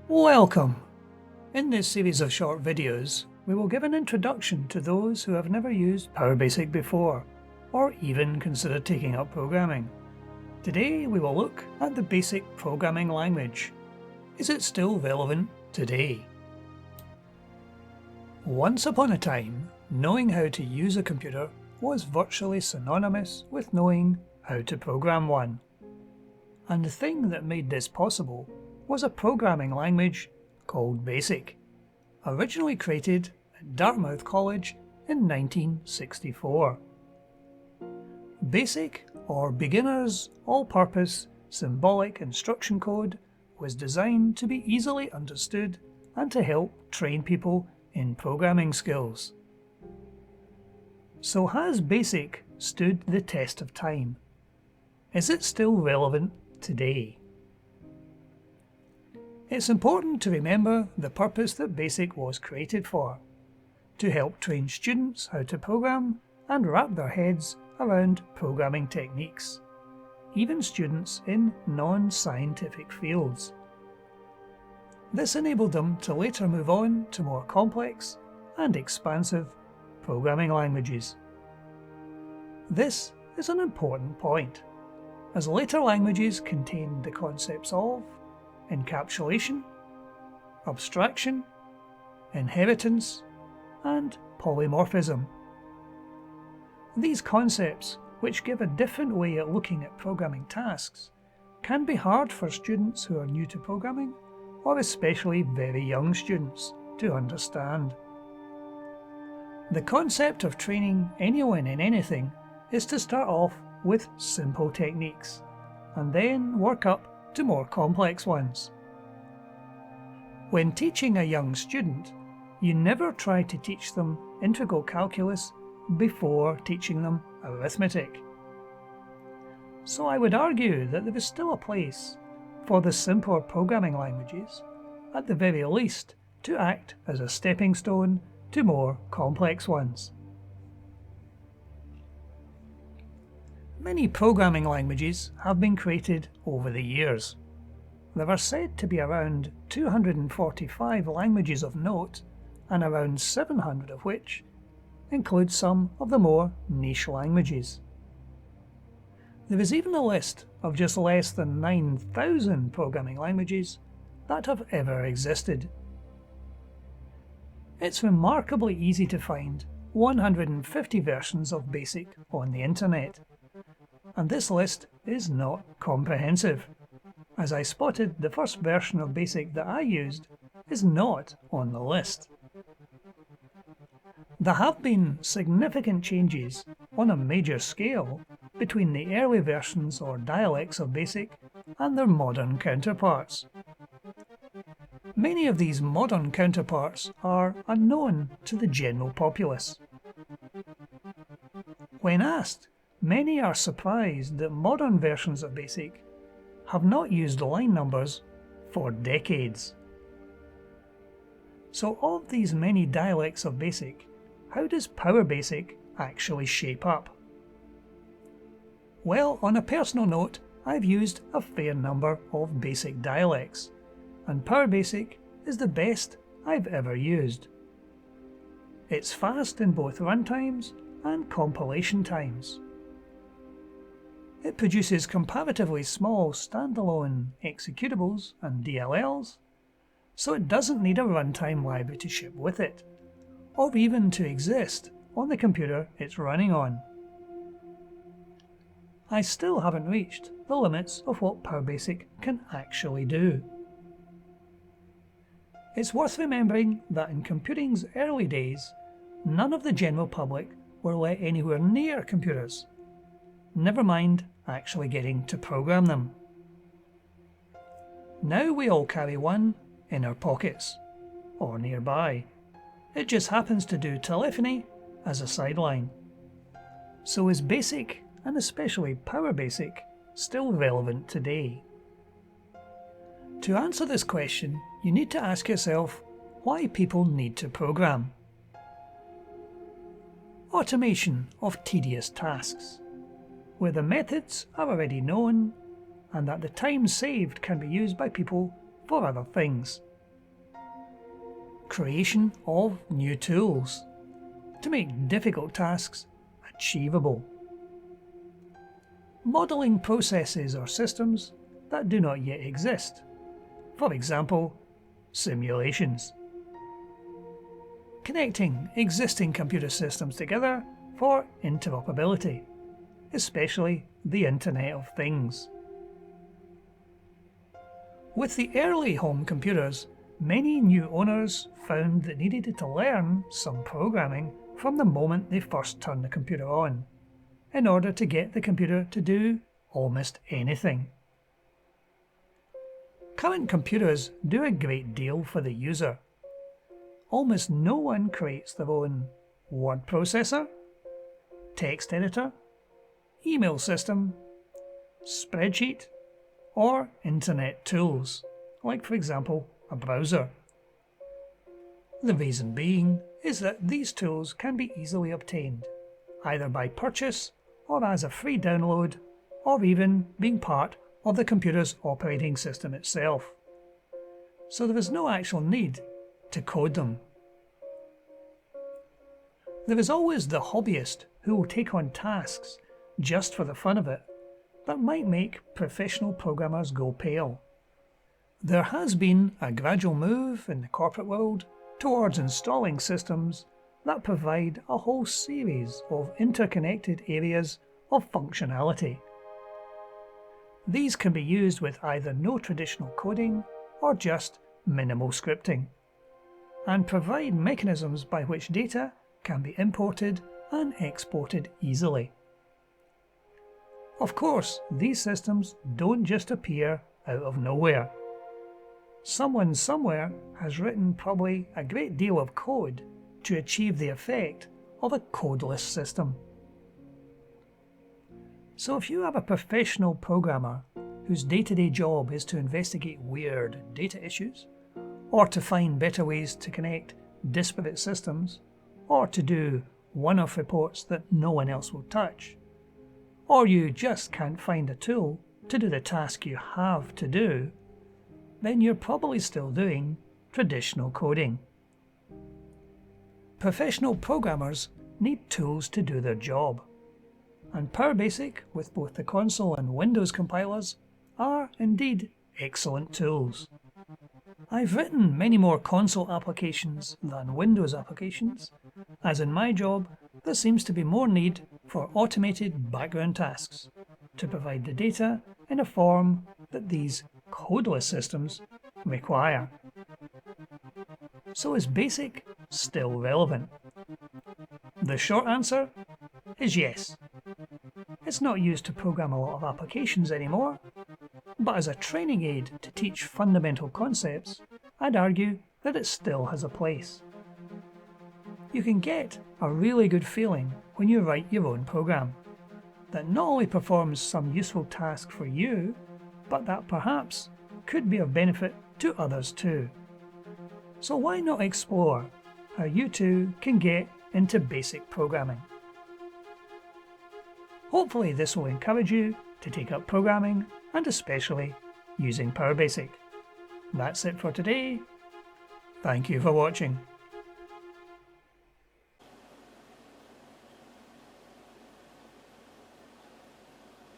Welcome! In this series of short videos, we will give an introduction to those who have never used PowerBasic before, or even considered taking up programming. Today we will look at the BASIC programming language. Is it still relevant today? Once upon a time, knowing how to use a computer was virtually synonymous with knowing how to program one. And the thing that made this possible was a programming language called BASIC, originally created at Dartmouth College in 1964. BASIC, or Beginner's All-Purpose Symbolic Instruction Code, was designed to be easily understood and to help train people in programming skills. So has BASIC stood the test of time? Is it still relevant today? It's important to remember the purpose that BASIC was created for: to help train students how to program and wrap their heads around programming techniques, even students in non-scientific fields. This enabled them to later move on to more complex and expansive programming languages. This is an important point, as later languages contained the concepts of encapsulation, abstraction, inheritance, and polymorphism. These concepts, which give a different way at looking at programming tasks, can be hard for students who are new to programming, or especially very young students, to understand. The concept of training anyone in anything is to start off with simple techniques, and then work up to more complex ones. When teaching a young student, you never try to teach them integral calculus before teaching them arithmetic. So I would argue that there is still a place for the simpler programming languages, at the very least, to act as a stepping stone to more complex ones. Many programming languages have been created over the years. There are said to be around 245 languages of note, and around 700 of which include some of the more niche languages. There is even a list of just less than 9,000 programming languages that have ever existed. It's remarkably easy to find 150 versions of BASIC on the internet. And this list is not comprehensive, as I spotted the first version of BASIC that I used is not on the list. There have been significant changes on a major scale between the early versions or dialects of BASIC and their modern counterparts. Many of these modern counterparts are unknown to the general populace. When asked, many are surprised that modern versions of BASIC have not used line numbers for decades. So of these many dialects of BASIC, how does PowerBasic actually shape up? Well, on a personal note, I've used a fair number of BASIC dialects, and PowerBasic is the best I've ever used. It's fast in both runtimes and compilation times. It produces comparatively small standalone executables and DLLs, so it doesn't need a runtime library to ship with it, or even to exist on the computer it's running on. I still haven't reached the limits of what PowerBasic can actually do. It's worth remembering that in computing's early days, none of the general public were let anywhere near computers, never mind actually getting to program them. Now we all carry one in our pockets, or nearby. It just happens to do telephony as a sideline. So is BASIC, and especially PowerBasic, still relevant today? To answer this question, you need to ask yourself why people need to program. Automation of tedious tasks, where the methods are already known and that the time saved can be used by people for other things, creation of new tools to make difficult tasks achievable. Modelling processes or systems that do not yet exist. For example, simulations. Connecting existing computer systems together for interoperability, especially the Internet of Things. With the early home computers, many new owners found that they needed to learn some programming from the moment they first turned the computer on, in order to get the computer to do almost anything. Current computers do a great deal for the user. Almost no one creates their own word processor, text editor, email system, spreadsheet, or internet tools, like for example a browser. The reason being is that these tools can be easily obtained, either by purchase or as a free download, or even being part of the computer's operating system itself. So there is no actual need to code them. There is always the hobbyist who will take on tasks just for the fun of it that might make professional programmers go pale. There has been a gradual move in the corporate world towards installing systems that provide a whole series of interconnected areas of functionality. These can be used with either no traditional coding or just minimal scripting, and provide mechanisms by which data can be imported and exported easily. Of course, these systems don't just appear out of nowhere. Someone somewhere has written probably a great deal of code to achieve the effect of a codeless system. So if you have a professional programmer whose day-to-day job is to investigate weird data issues, or to find better ways to connect disparate systems, or to do one-off reports that no one else will touch, or you just can't find a tool to do the task you have to do, then you're probably still doing traditional coding. Professional programmers need tools to do their job, and PowerBasic, with both the console and Windows compilers, are indeed excellent tools. I've written many more console applications than Windows applications, as in my job there seems to be more need for automated background tasks to provide the data in a form that these codeless systems require. So is BASIC still relevant? The short answer is yes. It's not used to program a lot of applications anymore, but as a training aid to teach fundamental concepts, I'd argue that it still has a place. You can get a really good feeling when you write your own program, that not only performs some useful task for you, but that perhaps could be of benefit to others too. So why not explore how you too can get into basic programming? Hopefully this will encourage you to take up programming, and especially using PowerBasic. That's it for today. Thank you for watching.